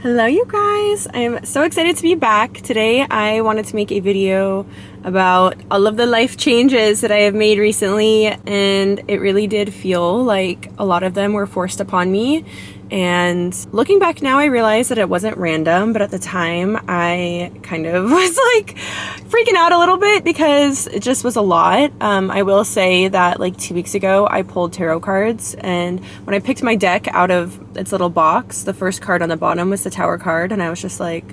Hello you guys! I'm so excited to be back. Today I wanted to make a video about all of the life changes that I have made recently, and it really did feel like a lot of them were forced upon me. And looking back now, I realized that it wasn't random, but at the time I kind of was like freaking out a little bit because it just was a lot. I will say that like 2 weeks ago I pulled tarot cards, and when I picked my deck out of its little box, the first card on the bottom was the Tower card, and I was just like,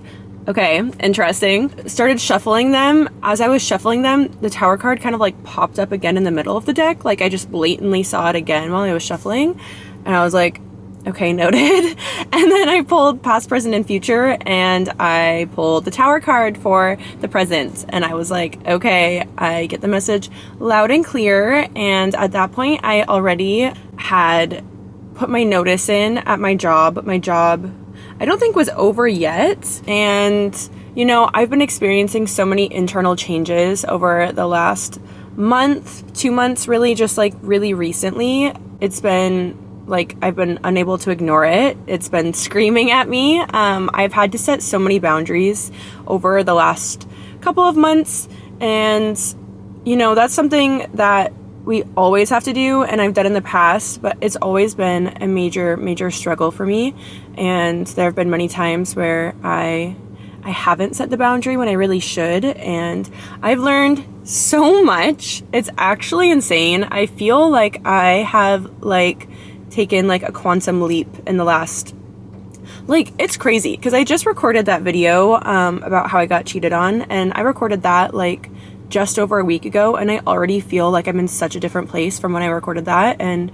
okay, interesting. Started shuffling them. As I was shuffling them, the Tower card kind of like popped up again in the middle of the deck. Like I just blatantly saw it again while I was shuffling, and I was like, okay, noted. And then I pulled past, present, and future, and I pulled the Tower card for the present. And I was like, okay, I get the message loud and clear. And at that point, I already had put my notice in at my job. My job, I don't think was over yet. And, you know, I've been experiencing so many internal changes over the last month, 2 months, really, just like really recently. It's been like I've been unable to ignore it. It's been screaming at me. I've had to set so many boundaries over the last couple of months, and you know, that's something that we always have to do, and I've done in the past, but it's always been a major struggle for me. And there have been many times where I haven't set the boundary when I really should, and I've learned so much. It's actually insane. I feel like I have taken like a quantum leap in the last, like, it's crazy because I just recorded that video about how I got cheated on, and I recorded that like just over a week ago, and I already feel like I'm in such a different place from when I recorded that, and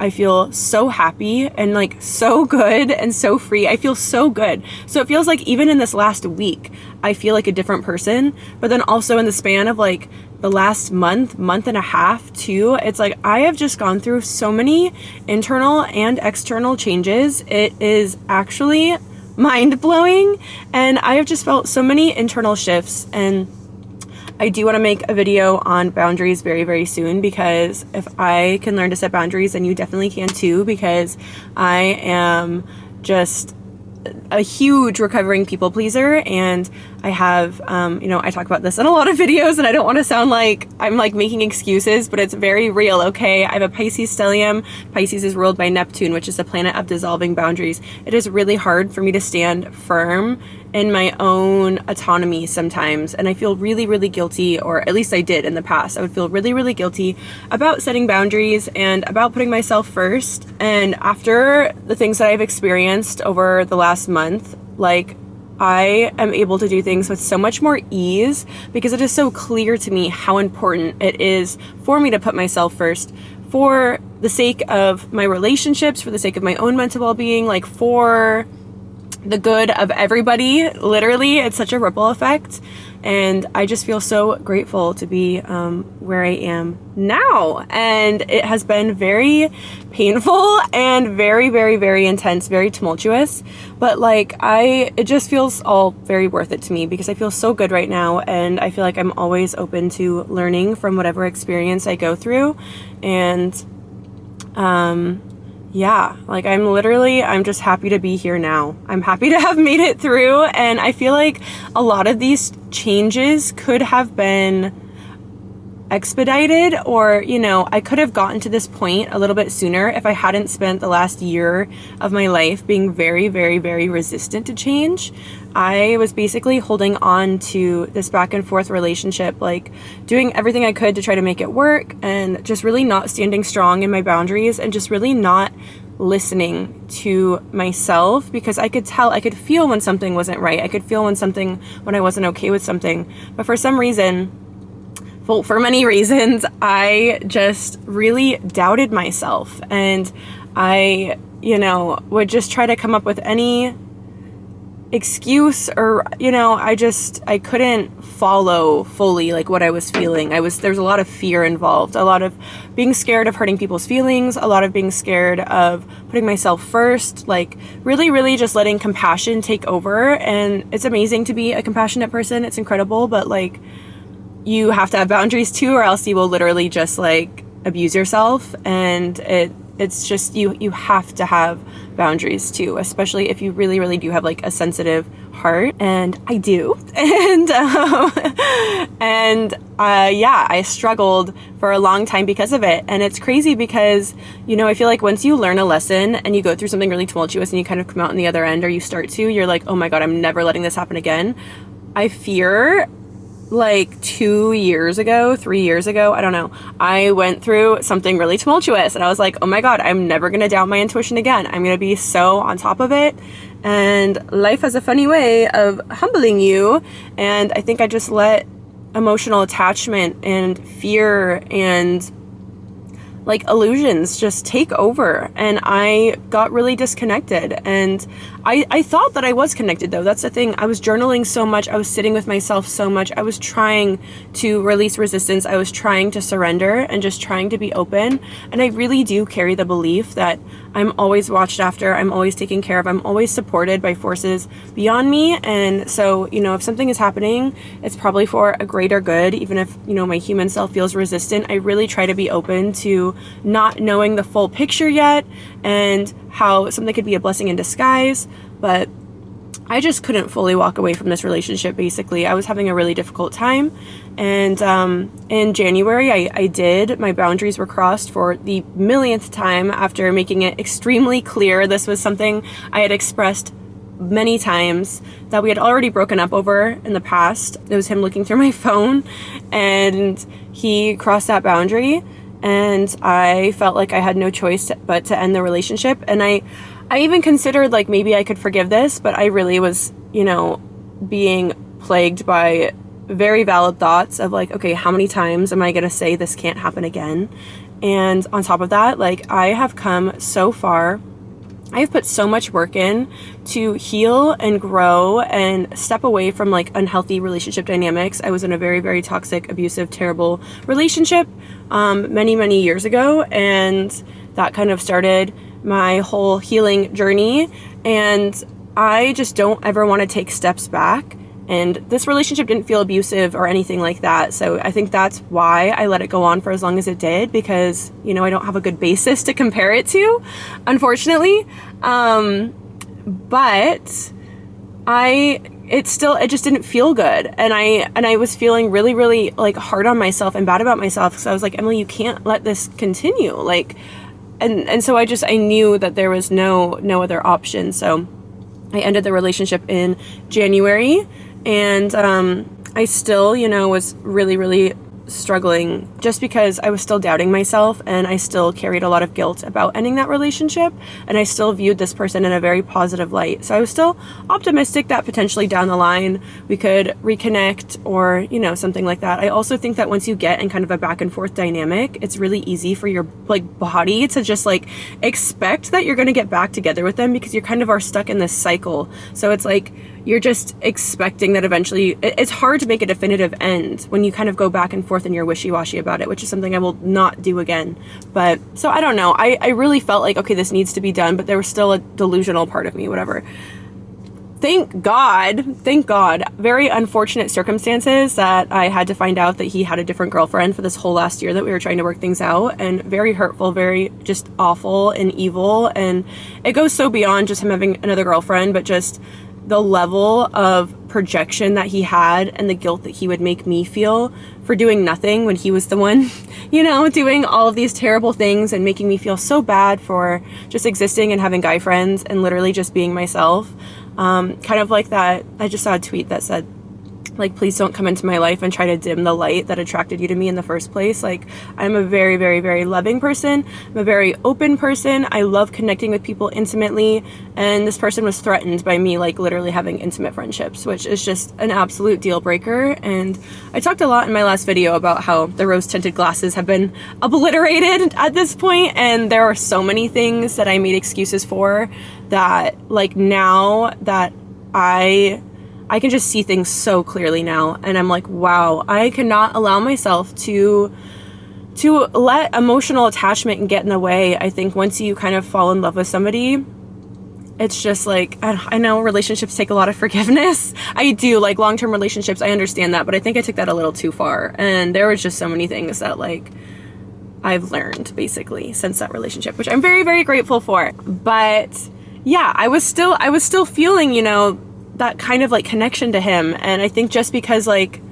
I feel so happy and like so good and so free. I feel so good. So it feels like even in this last week I feel like a different person, but then also in the span of like the last month and a half too, it's like I have just gone through so many internal and external changes. It is actually mind-blowing, and I have just felt so many internal shifts. And I do want to make a video on boundaries very soon, because if I can learn to set boundaries, then you definitely can too, because I am just a huge recovering people pleaser, and I have, you know, I talk about this in a lot of videos, and I don't want to sound like I'm like making excuses, but it's very real, okay? I have a Pisces stellium. Pisces is ruled by Neptune, which is the planet of dissolving boundaries. It is really hard for me to stand firm in my own autonomy sometimes, and I feel really guilty, or at least I did in the past. I would feel really guilty about setting boundaries and about putting myself first. And after the things that I've experienced over the last month, like, I am able to do things with so much more ease, because it is so clear to me how important it is for me to put myself first, for the sake of my relationships, for the sake of my own mental well-being, like for the good of everybody. Literally, it's such a ripple effect, and I just feel so grateful to be where I am now. And it has been very painful and very intense, very tumultuous, but like it just feels all very worth it to me, because I feel so good right now, and I feel like I'm always open to learning from whatever experience I go through. And yeah, like I'm just happy to be here now. I'm happy to have made it through, and I feel like a lot of these changes could have been expedited, or, you know, I could have gotten to this point a little bit sooner if I hadn't spent the last year of my life being very resistant to change. I was basically holding on to this back and forth relationship, like doing everything I could to try to make it work, and just really not standing strong in my boundaries, and just really not listening to myself, because I could feel when something wasn't right. I could feel when I wasn't okay with something. But for some reason, well, for many reasons, I just really doubted myself, and I, you know, would just try to come up with any excuse, or, you know, I couldn't follow fully like what I was feeling. There's a lot of fear involved, a lot of being scared of hurting people's feelings, a lot of being scared of putting myself first, like really just letting compassion take over. And it's amazing to be a compassionate person. It's incredible, but like, you have to have boundaries too, or else you will literally just like abuse yourself, and it's just, you have to have boundaries too, especially if you really, really do have like a sensitive heart, and I do. Yeah, I struggled for a long time because of it. And it's crazy because, you know, I feel like once you learn a lesson and you go through something really tumultuous and you kind of come out on the other end, or you start to, you're like, oh my God, I'm never letting this happen again. I fear, like 2 years ago, 3 years ago, I don't know, I went through something really tumultuous and I was like, oh my God, I'm never going to doubt my intuition again. I'm going to be so on top of it. And life has a funny way of humbling you. And I think I just let emotional attachment and fear and like illusions just take over, and I got really disconnected. And I thought that I was connected though. That's the thing. I was journaling so much. I was sitting with myself so much. I was trying to release resistance. I was trying to surrender and just trying to be open. And I really do carry the belief that I'm always watched after. I'm always taken care of. I'm always supported by forces beyond me. And so, you know, if something is happening, it's probably for a greater good. Even if, you know, my human self feels resistant, I really try to be open to not knowing the full picture yet and how something could be a blessing in disguise. But I just couldn't fully walk away from this relationship. Basically, I was having a really difficult time. And in January, I did. My boundaries were crossed for the millionth time after making it extremely clear this was something I had expressed many times that we had already broken up over in the past. It was him looking through my phone, and he crossed that boundary. And I felt like I had no choice but to end the relationship. And I even considered like maybe I could forgive this, but I really was, you know, being plagued by very valid thoughts of like, okay, how many times am I going to say this can't happen again? And on top of that, like, I have come so far. I have put so much work in to heal and grow and step away from like unhealthy relationship dynamics. I was in a very, very toxic, abusive, terrible relationship many, many years ago. And that kind of started my whole healing journey. And I just don't ever want to take steps back. And this relationship didn't feel abusive or anything like that. So I think that's why I let it go on for as long as it did, because, you know, I don't have a good basis to compare it to, unfortunately. But it just didn't feel good. And I was feeling really, really like hard on myself and bad about myself. So I was like, Emily, you can't let this continue. Like, and so I knew that there was no other option. So I ended the relationship in January. And I still, you know, was really, really struggling just because I was still doubting myself, and I still carried a lot of guilt about ending that relationship, and I still viewed this person in a very positive light. So I was still optimistic that potentially down the line we could reconnect or, you know, something like that. I also think that once you get in kind of a back and forth dynamic, it's really easy for your like body to just like expect that you're going to get back together with them, because you kind of are stuck in this cycle. So it's like you're just expecting that eventually it's hard to make a definitive end when you kind of go back and forth and you're wishy-washy about it, which is something I will not do again. But so I don't know. I really felt like, okay, this needs to be done, but there was still a delusional part of me, whatever. Thank God, very unfortunate circumstances that I had to find out that he had a different girlfriend for this whole last year that we were trying to work things out, and very hurtful, very just awful and evil. And it goes so beyond just him having another girlfriend, but just the level of projection that he had and the guilt that he would make me feel for doing nothing when he was the one, you know, doing all of these terrible things and making me feel so bad for just existing and having guy friends and literally just being myself. Kind of like that. I just saw a tweet that said, like, please don't come into my life and try to dim the light that attracted you to me in the first place. Like, I'm a very, very, very loving person. I'm a very open person. I love connecting with people intimately. And this person was threatened by me, like, literally having intimate friendships, which is just an absolute deal breaker. And I talked a lot in my last video about how the rose-tinted glasses have been obliterated at this point. And there are so many things that I made excuses for that, like, now that I can just see things so clearly now. And I'm like, wow, I cannot allow myself to let emotional attachment get in the way. I think once you kind of fall in love with somebody, it's just like, I know relationships take a lot of forgiveness. I do, like long-term relationships, I understand that, but I think I took that a little too far. And there was just so many things that like I've learned basically since that relationship, which I'm very, very grateful for. But yeah, I was still feeling, you know, that kind of like connection to him. And I think just because like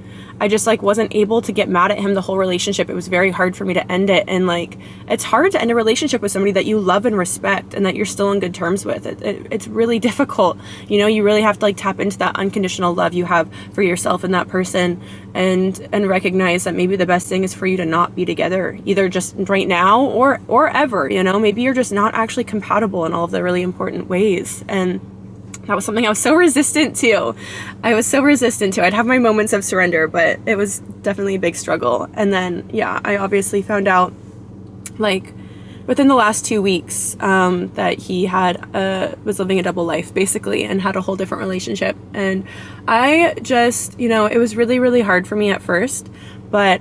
I just like wasn't able to get mad at him the whole relationship, it was very hard for me to end it. And like, it's hard to end a relationship with somebody that you love and respect and that you're still on good terms with. It's really difficult. You know, you really have to like tap into that unconditional love you have for yourself and that person, and recognize that maybe the best thing is for you to not be together, either just right now or ever. You know, maybe you're just not actually compatible in all of the really important ways. And that was something I was so resistant to. I'd have my moments of surrender, but it was definitely a big struggle. And then, yeah, I obviously found out, like, within the last 2 weeks, that he was living a double life, basically, and had a whole different relationship. And I just, you know, it was really, really hard for me at first, but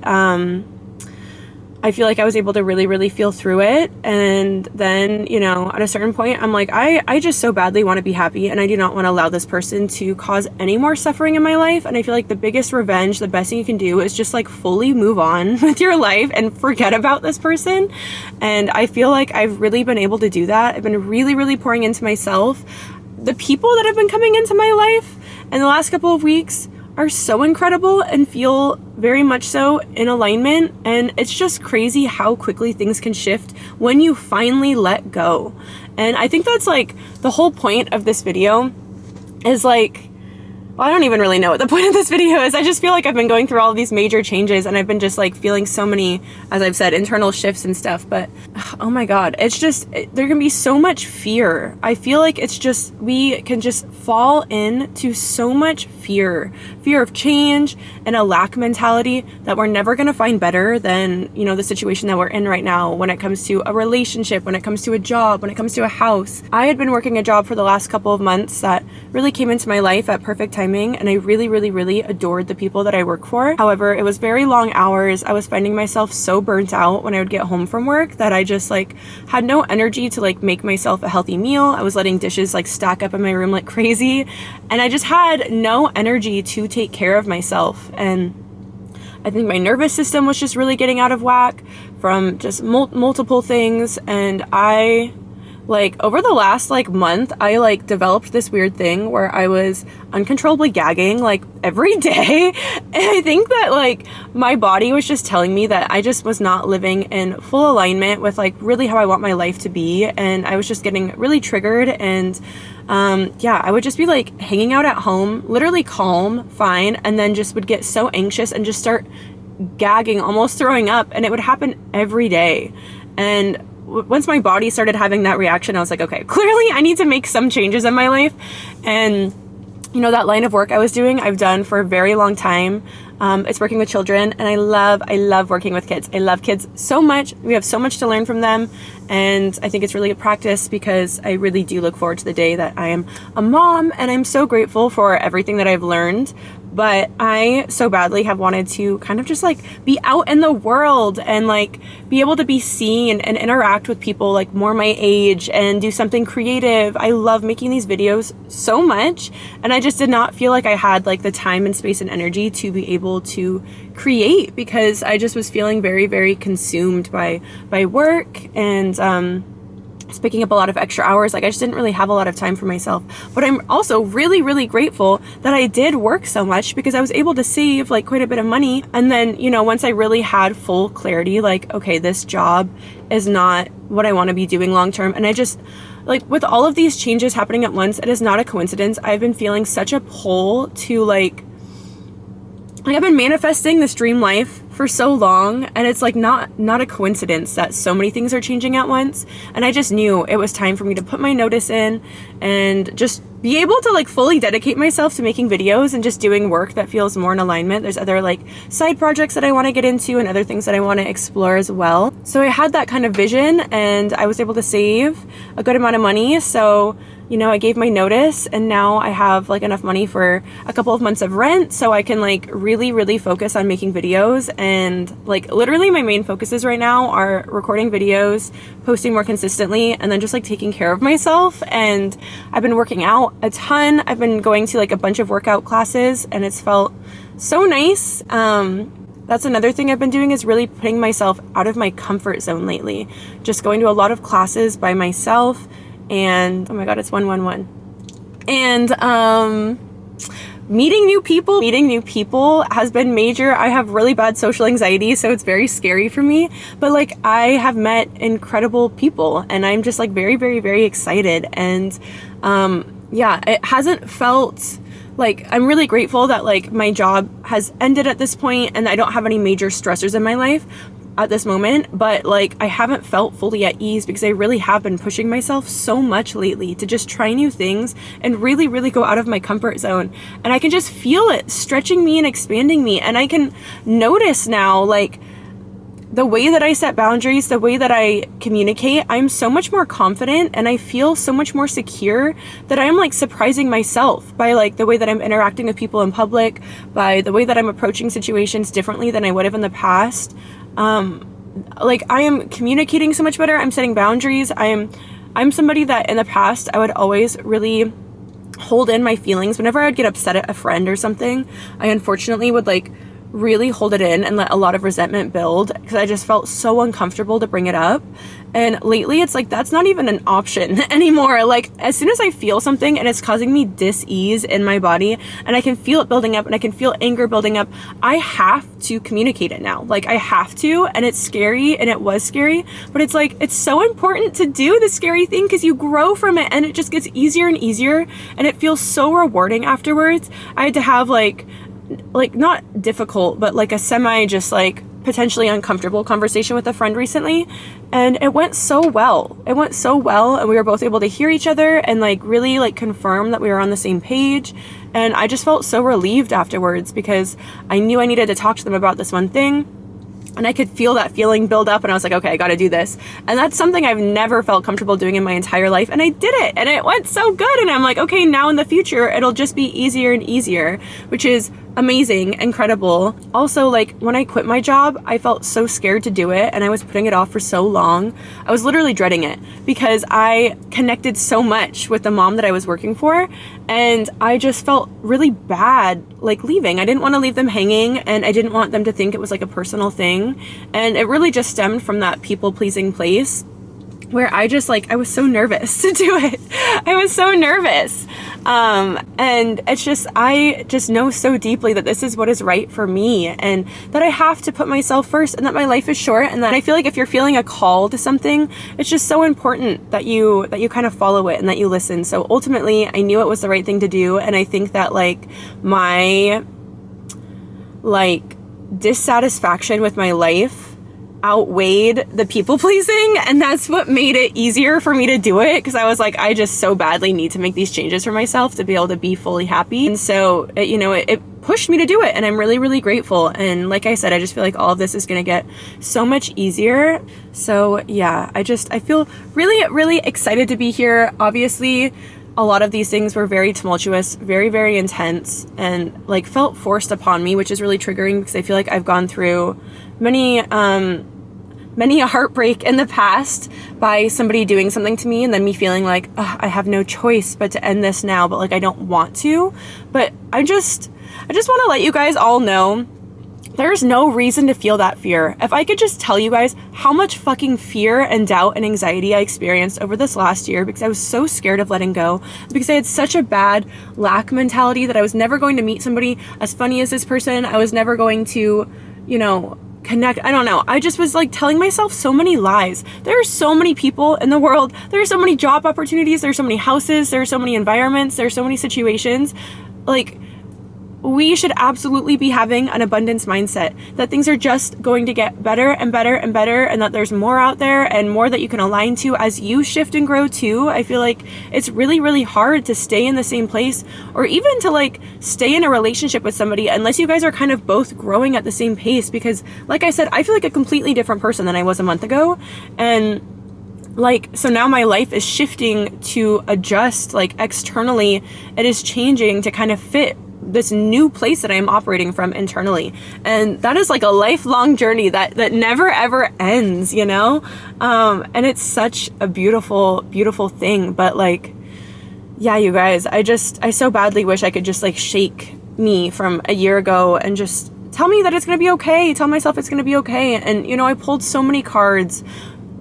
I feel like I was able to really, really feel through it. And then, you know, at a certain point, I'm like, I just so badly want to be happy, and I do not want to allow this person to cause any more suffering in my life. And I feel like the biggest revenge, the best thing you can do is just like fully move on with your life and forget about this person. And I feel like I've really been able to do that. I've been really, really pouring into myself. The people that have been coming into my life in the last couple of weeks are so incredible and feel very much so in alignment. And it's just crazy how quickly things can shift when you finally let go. And I think that's like the whole point of this video is like, well, I don't even really know what the point of this video is. I just feel like I've been going through all of these major changes, and I've been just like feeling so many, as I've said, internal shifts and stuff. But oh my God, it's just, there can be so much fear. I feel like it's just, we can just fall into so much fear of change and a lack mentality that we're never going to find better than, you know, the situation that we're in right now when it comes to a relationship, when it comes to a job, when it comes to a house. I had been working a job for the last couple of months that really came into my life at perfect time. And I really, really, really adored the people that I work for. However, it was very long hours. I was finding myself so burnt out when I would get home from work that I just like had no energy to like make myself a healthy meal. I was letting dishes like stack up in my room like crazy, and I just had no energy to take care of myself. And I think my nervous system was just really getting out of whack from just multiple things. And I, like, over the last like month, I like developed this weird thing where I was uncontrollably gagging like every day. And I think that like my body was just telling me that I just was not living in full alignment with like really how I want my life to be. And I was just getting really triggered. And yeah, I would just be like hanging out at home, literally calm, fine, and then just would get so anxious and just start gagging, almost throwing up. And it would happen every day. And once my body started having that reaction, I was like, okay, clearly I need to make some changes in my life. And, you know, that line of work I was doing, I've done for a very long time. It's working with children, and I love working with kids. I love kids so much. We have so much to learn from them. And I think it's really a practice because I really do look forward to the day that I am a mom, and I'm so grateful for everything that I've learned. But I so badly have wanted to kind of just like be out in the world and like be able to be seen and interact with people like more my age and do something creative. I love making these videos so much, and I just did not feel like I had like the time and space and energy to be able to create because I just was feeling very, very consumed by work and was picking up a lot of extra hours. Like I just didn't really have a lot of time for myself. But I'm also really, really grateful that I did work so much because I was able to save like quite a bit of money. And then, you know, once I really had full clarity, like, okay, this job is not what I want to be doing long term. And I just, like, with all of these changes happening at once, it is not a coincidence. I've been feeling such a pull to like I've been manifesting this dream life for so long, and it's like not a coincidence that so many things are changing at once. And I just knew it was time for me to put my notice in and just be able to like fully dedicate myself to making videos and just doing work that feels more in alignment. There's other like side projects that I want to get into and other things that I want to explore as well. So I had that kind of vision, and I was able to save a good amount of money. So, you know, I gave my notice, and now I have like enough money for a couple of months of rent, so I can like really, really focus on making videos. And like literally my main focuses right now are recording videos, posting more consistently, and then just like taking care of myself. And I've been working out a ton. I've been going to like a bunch of workout classes, and it's felt so nice. that's another thing I've been doing, is really putting myself out of my comfort zone lately. Just going to a lot of classes by myself, and oh my god, it's 111. And meeting new people has been major. I have really bad social anxiety, so it's very scary for me, but like I have met incredible people, and I'm just like very, very, very excited. And yeah, it hasn't felt like, I'm really grateful that like my job has ended at this point and I don't have any major stressors in my life at this moment, but like I haven't felt fully at ease because I really have been pushing myself so much lately to just try new things and really, really go out of my comfort zone. And I can just feel it stretching me and expanding me. And I can notice now, like, the way that I set boundaries, the way that I communicate, I'm so much more confident and I feel so much more secure that I'm like surprising myself by like the way that I'm interacting with people in public, by the way that I'm approaching situations differently than I would have in the past. Like I am communicating so much better. I'm setting boundaries. I'm somebody that in the past I would always really hold in my feelings. Whenever I'd get upset at a friend or something, I unfortunately would like really hold it in and let a lot of resentment build because I just felt so uncomfortable to bring it up. And lately it's like that's not even an option anymore. Like as soon as I feel something and it's causing me dis-ease in my body and I can feel it building up and I can feel anger building up, I have to communicate it now. Like I have to, and it's scary, and it was scary, but it's like it's so important to do the scary thing because you grow from it and it just gets easier and easier and it feels so rewarding afterwards. I had to have like not difficult, but like a semi just like potentially uncomfortable conversation with a friend recently, and it went so well. It went so well, and we were both able to hear each other and like really like confirm that we were on the same page. And I just felt so relieved afterwards because I knew I needed to talk to them about this one thing. And I could feel that feeling build up, and I was like, okay, I got to do this. And that's something I've never felt comfortable doing in my entire life. And I did it, and it went so good. And I'm like, okay, now in the future, it'll just be easier and easier, which is amazing, incredible. Also, like when I quit my job, I felt so scared to do it, and I was putting it off for so long. I was literally dreading it because I connected so much with the mom that I was working for, and I just felt really bad like leaving. I didn't want to leave them hanging, and I didn't want them to think it was like a personal thing. And it really just stemmed from that people-pleasing place where I just like, I was so nervous to do it. I was so nervous. And it's just, I just know so deeply that this is what is right for me, and that I have to put myself first, and that my life is short, and that I feel like if you're feeling a call to something, it's just so important that you kind of follow it and that you listen. So ultimately I knew it was the right thing to do. And I think that like my like dissatisfaction with my life outweighed the people pleasing, and that's what made it easier for me to do it, because I was like, I just so badly need to make these changes for myself to be able to be fully happy. And so it pushed me to do it, and I'm really, really grateful. And like I said, I just feel like all of this is going to get so much easier. So yeah, I feel really, really excited to be here. Obviously a lot of these things were very tumultuous, very, very intense, and like felt forced upon me, which is really triggering because I feel like I've gone through many a heartbreak in the past by somebody doing something to me and then me feeling like, I have no choice but to end this now, but like I don't want to. But I just want to let you guys all know there's no reason to feel that fear. If I could just tell you guys how much fucking fear and doubt and anxiety I experienced over this last year because I was so scared of letting go, because I had such a bad lack mentality that I was never going to meet somebody as funny as this person. I was never going to, connect. I don't know. I just was like telling myself so many lies. There are so many people in the world. There are so many job opportunities. There are so many houses. There are so many environments. There are so many situations. Like, we should absolutely be having an abundance mindset that things are just going to get better and better and better, and that there's more out there and more that you can align to as you shift and grow too. I feel like it's really, really hard to stay in the same place, or even to like stay in a relationship with somebody unless you guys are kind of both growing at the same pace, because like I said, I feel like a completely different person than I was a month ago. And like, so now my life is shifting to adjust, like externally it is changing to kind of fit this new place that I'm operating from internally. And that is like a lifelong journey that never ever ends, and it's such a beautiful, beautiful thing. But like, yeah, you guys, I so badly wish I could just like shake me from a year ago and just tell me that it's going to be okay. Tell myself it's going to be okay. And, you know, I pulled so many cards,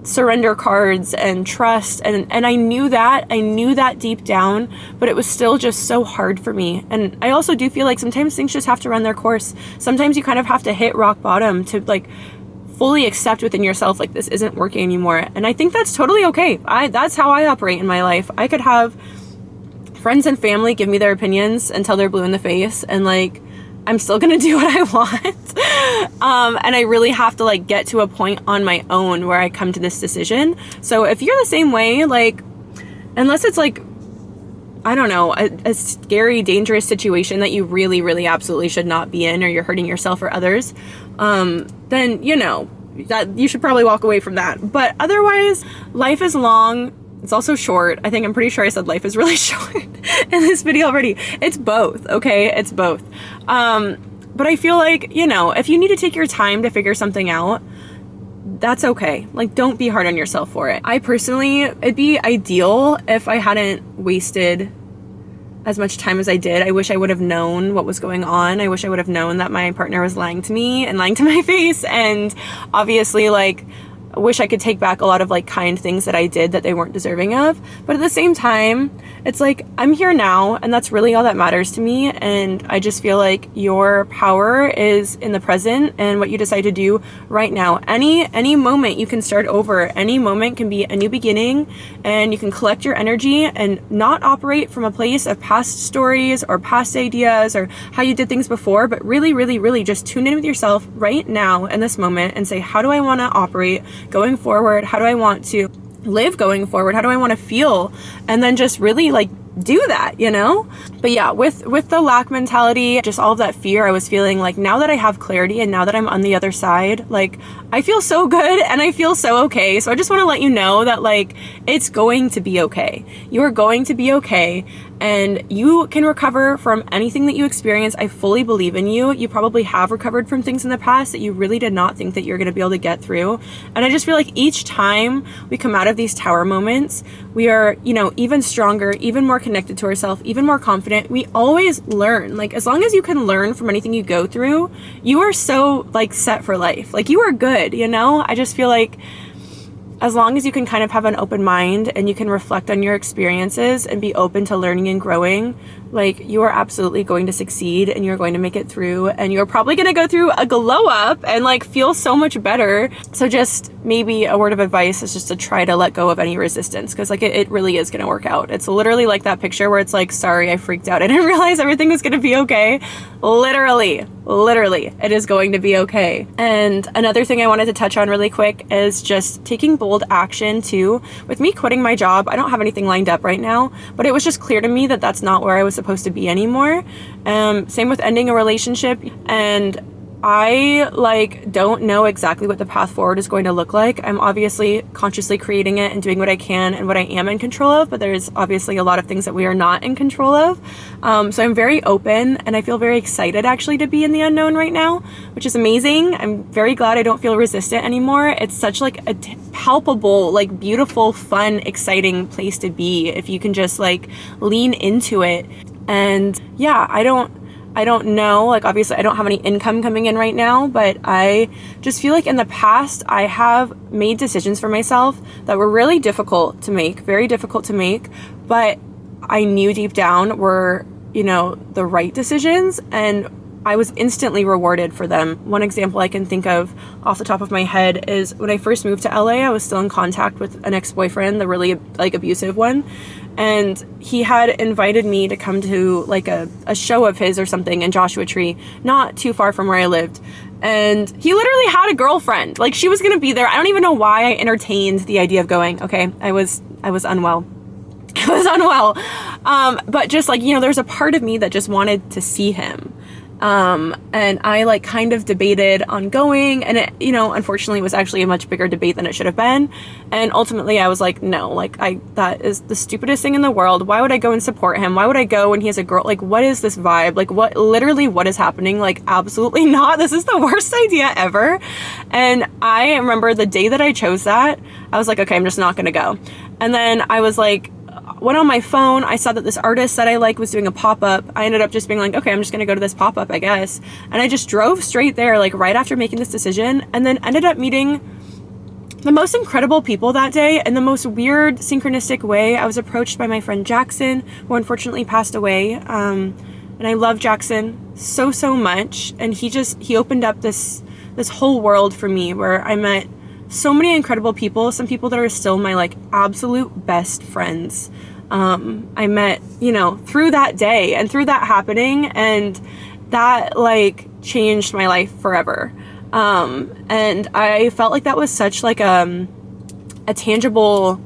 surrender cards and trust, and I knew that deep down, but it was still just so hard for me. And I also do feel like sometimes things just have to run their course. Sometimes you kind of have to hit rock bottom to like fully accept within yourself, like, this isn't working anymore. And I think that's totally okay. That's how I operate in my life. I could have friends and family give me their opinions until they're blue in the face, and like, I'm still gonna do what I want. And I really have to like get to a point on my own where I come to this decision. So if you're the same way, like, unless it's like, I don't know, a scary, dangerous situation that you really, really absolutely should not be in, or you're hurting yourself or others, then, you know, that you should probably walk away from that. But otherwise, life is long. It's also short. I think I'm pretty sure I said life is really short in this video already. It's both, okay? It's both. But I feel like, you know, if you need to take your time to figure something out, that's okay. Like, don't be hard on yourself for it. I personally, it'd be ideal if I hadn't wasted as much time as I did. I wish I would have known what was going on. I wish I would have known that my partner was lying to me and lying to my face. And obviously, like, I wish I could take back a lot of like kind things that I did that they weren't deserving of. But at the same time, it's like, I'm here now, and that's really all that matters to me. And I just feel like your power is in the present and what you decide to do right now. Any moment you can start over. Any moment can be a new beginning, and you can collect your energy and not operate from a place of past stories or past ideas or how you did things before, but really, really, really just tune in with yourself right now in this moment and say, how do I want to operate going forward? How do I want to live going forward? How do I want to feel? And then just really like do that, you know? But yeah, with the lack mentality, just all of that fear I was feeling, like, now that I have clarity and now that I'm on the other side, like, I feel so good and I feel so okay. So I just want to let you know that, like, it's going to be okay. You are going to be okay, and you can recover from anything that you experience. I fully believe in you. You probably have recovered from things in the past that you really did not think that you're going to be able to get through. And I just feel like each time we come out of these tower moments, we are, you know, even stronger, even more connected to ourselves, even more confident. We always learn. Like, as long as you can learn from anything you go through, you are so like set for life. Like, you are good, you know? I just feel like as long as you can kind of have an open mind and you can reflect on your experiences and be open to learning and growing, like, you are absolutely going to succeed and you're going to make it through, and you're probably going to go through a glow up and like feel so much better. So just maybe a word of advice is just to try to let go of any resistance, because like it really is going to work out. It's literally like that picture where it's like, sorry, I freaked out. I didn't realize everything was going to be okay. Literally, it is going to be okay. And another thing I wanted to touch on really quick is just taking bold action too. With me quitting my job, I don't have anything lined up right now, but it was just clear to me that that's not where I was supposed to be anymore. Same with ending a relationship. And I like don't know exactly what the path forward is going to look like. I'm obviously consciously creating it and doing what I can and what I am in control of, but there's obviously a lot of things that we are not in control of. So I'm very open, and I feel very excited actually to be in the unknown right now, which is amazing. I'm very glad I don't feel resistant anymore. It's such like a palpable, like beautiful, fun, exciting place to be if you can just like lean into it. And yeah, I don't know, like obviously I don't have any income coming in right now, but I just feel like in the past I have made decisions for myself that were really difficult to make, very difficult to make, but I knew deep down were, you know, the right decisions, and I was instantly rewarded for them. One example I can think of off the top of my head is when I first moved to LA, I was still in contact with an ex-boyfriend, the really like abusive one. And he had invited me to come to like a show of his or something in Joshua Tree, not too far from where I lived. And he literally had a girlfriend. Like, she was going to be there. I don't even know why I entertained the idea of going. Okay. I was unwell. I was unwell. But just like, you know, there's a part of me that just wanted to see him. And I like kind of debated on going, and it, you know, unfortunately it was actually a much bigger debate than it should have been. And ultimately I was like, no, like that is the stupidest thing in the world. Why would I go and support him? Why would I go when he has a girl? Like, what is this vibe? Like, what is happening? Like, absolutely not. This is the worst idea ever. And I remember the day that I chose that, I was like, okay, I'm just not going to go. And then I was like, went on my phone. I saw that this artist that I like was doing a pop-up. I ended up just being like, okay, I'm just gonna go to this pop-up, I guess. And I just drove straight there, like right after making this decision, and then ended up meeting the most incredible people that day in the most weird synchronistic way. I was approached by my friend Jackson, who unfortunately passed away. And I love Jackson so much. And he opened up this whole world for me where I met so many incredible people, some people that are still my like absolute best friends. I met, you know, through that day and through that happening, and that like changed my life forever. And I felt like that was such like a tangible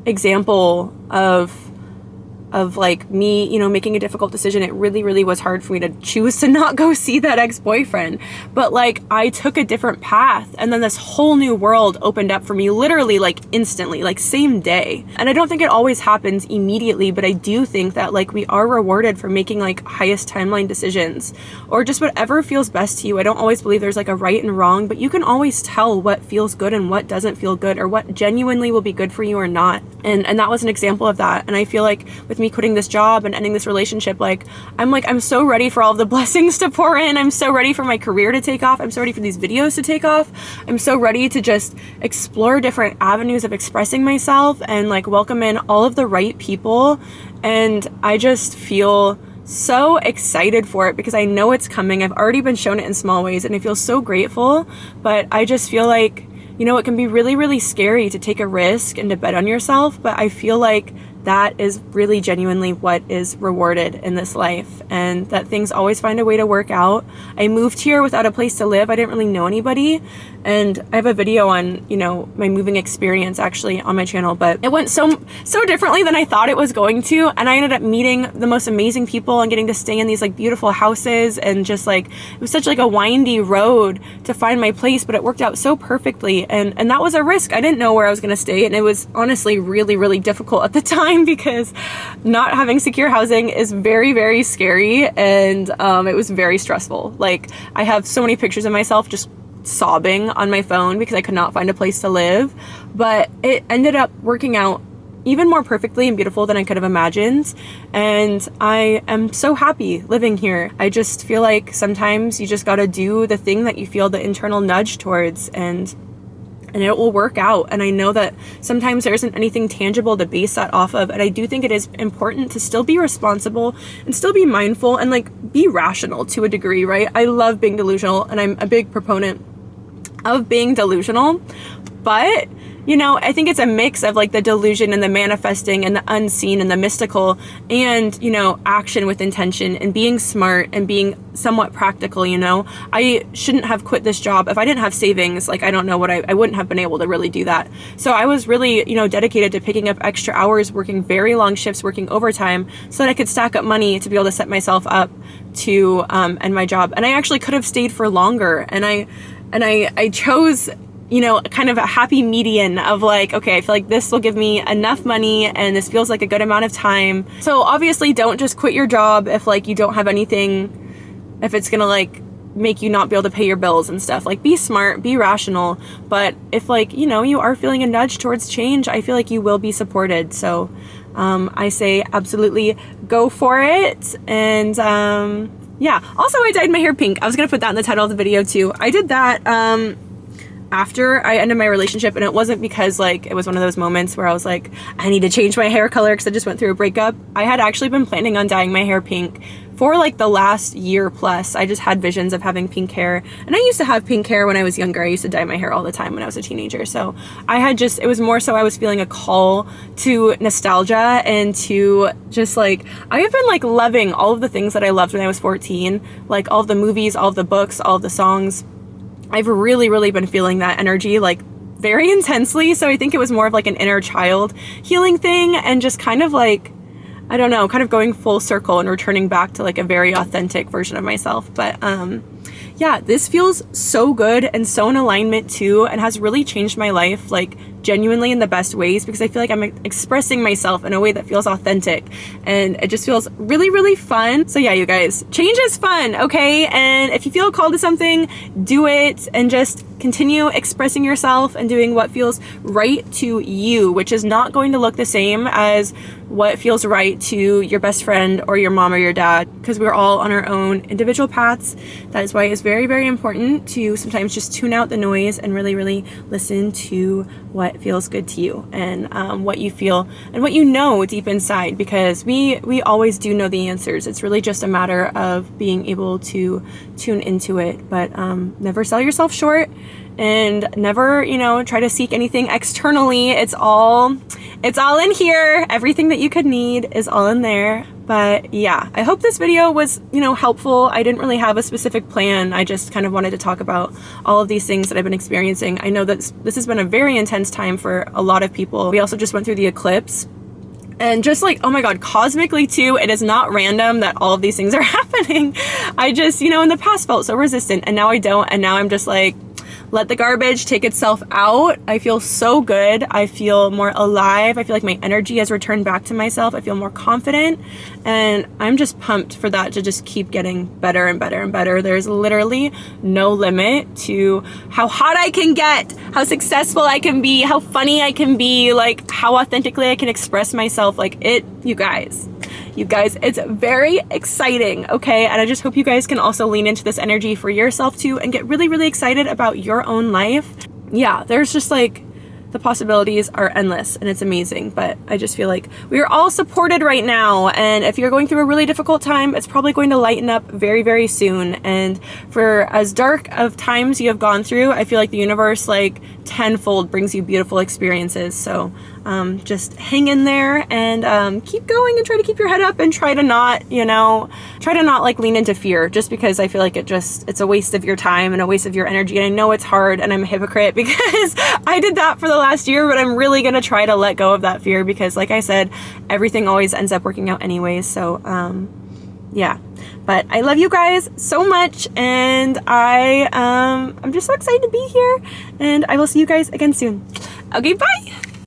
example of like me, you know, making a difficult decision. It really was hard for me to choose to not go see that ex-boyfriend. But like I took a different path, and then this whole new world opened up for me literally like instantly, like same day. And I don't think it always happens immediately, but I do think that like we are rewarded for making like highest timeline decisions or just whatever feels best to you. I don't always believe there's like a right and wrong, but you can always tell what feels good and what doesn't feel good, or what genuinely will be good for you or not. And that was an example of that. And I feel like with me quitting this job and ending this relationship, I'm so ready for all of the blessings to pour in. I'm so ready for my career to take off. I'm so ready for these videos to take off. I'm so ready to just explore different avenues of expressing myself and like welcome in all of the right people. And I just feel so excited for it because I know it's coming. I've already been shown it in small ways, and I feel so grateful. But I just feel like, you know, it can be really scary to take a risk and to bet on yourself, but I feel like that is really genuinely what is rewarded in this life, and that things always find a way to work out. I moved here without a place to live. I didn't really know anybody, and I have a video on, you know, my moving experience actually on my channel, but it went so differently than I thought it was going to, and I ended up meeting the most amazing people and getting to stay in these like beautiful houses, and just like it was such like a windy road to find my place, but it worked out so perfectly. And that was a risk. I didn't know where I was going to stay, and it was honestly really difficult at the time because not having secure housing is very scary, and it was very stressful. Like I have so many pictures of myself just sobbing on my phone because I could not find a place to live, but it ended up working out even more perfectly and beautiful than I could have imagined. And I am so happy living here. I just feel like sometimes you just got to do the thing that you feel the internal nudge towards, and it will work out. And I know that sometimes there isn't anything tangible to base that off of. And I do think it is important to still be responsible and still be mindful and like be rational to a degree, right? I love being delusional, and I'm a big proponent of being delusional, but you know, I think it's a mix of like the delusion and the manifesting and the unseen and the mystical, and, you know, action with intention and being smart and being somewhat practical. You know, I shouldn't have quit this job if I didn't have savings. Like, I don't know what I wouldn't have been able to really do that. So I was really, you know, dedicated to picking up extra hours, working very long shifts, working overtime so that I could stack up money to be able to set myself up to end my job. And I actually could have stayed for longer. And I chose, you know, kind of a happy median of like, okay, I feel like this will give me enough money and this feels like a good amount of time. So obviously don't just quit your job if like you don't have anything, if it's gonna like make you not be able to pay your bills and stuff. Like, be smart, be rational. But if like, you know, you are feeling a nudge towards change, I feel like you will be supported. So I say absolutely go for it. And yeah, also I dyed my hair pink. I was gonna put that in the title of the video too. I did that after I ended my relationship, and it wasn't because like it was one of those moments where I was like, I need to change my hair color because I just went through a breakup. I had actually been planning on dyeing my hair pink for like the last year plus. I just had visions of having pink hair, and I used to have pink hair when I was younger. I used to dye my hair all the time when I was a teenager. So I had just, it was more so I was feeling a call to nostalgia and to just like, I have been like loving all of the things that I loved when I was 14, like all of the movies, all of the books, all of the songs. I've really been feeling that energy like very intensely. So I think it was more of like an inner child healing thing, and just kind of like, I don't know, kind of going full circle and returning back to like a very authentic version of myself. But yeah, this feels so good and so in alignment too, and has really changed my life like genuinely in the best ways, because I feel like I'm expressing myself in a way that feels authentic, and it just feels really, really fun. So yeah, you guys, change is fun, okay? And if you feel called to something, do it, and just continue expressing yourself and doing what feels right to you, which is not going to look the same as what feels right to your best friend or your mom or your dad, because we're all on our own individual paths. That is why it's very, very important to sometimes just tune out the noise and really, really listen to what feels good to you, and what you feel and what you know deep inside, because we always do know the answers. It's really just a matter of being able to tune into it. But never sell yourself short, and never, you know, try to seek anything externally. It's all in here. Everything that you could need is all in there. But yeah, I hope this video was, you know, helpful. I didn't really have a specific plan. I just kind of wanted to talk about all of these things that I've been experiencing. I know that this has been a very intense time for a lot of people. We also just went through the eclipse. And just like, oh my God, cosmically too, it is not random that all of these things are happening. I just, you know, in the past felt so resistant, and now I don't. And now I'm just like, let the garbage take itself out. I feel so good. I feel more alive. I feel like my energy has returned back to myself. I feel more confident, and I'm just pumped for that to just keep getting better and better and better. There's literally no limit to how hot I can get, how successful I can be, how funny I can be, like how authentically I can express myself. Like you guys, it's very exciting, okay? And I just hope you guys can also lean into this energy for yourself too, and get really, really excited about your own life. Yeah, there's just like, the possibilities are endless, and it's amazing. But I just feel like we are all supported right now, and if you're going through a really difficult time, it's probably going to lighten up very, very soon. And for as dark of times you have gone through, I feel like the universe, like tenfold, brings you beautiful experiences. So just hang in there and keep going, and try to keep your head up, and try to not, you know, like lean into fear, just because I feel like it's a waste of your time and a waste of your energy. And I know it's hard, and I'm a hypocrite because I did that for the last year, but I'm really gonna try to let go of that fear, because like I said, everything always ends up working out anyways. So yeah, but I love you guys so much, and I'm just so excited to be here, and I will see you guys again soon. Okay, bye.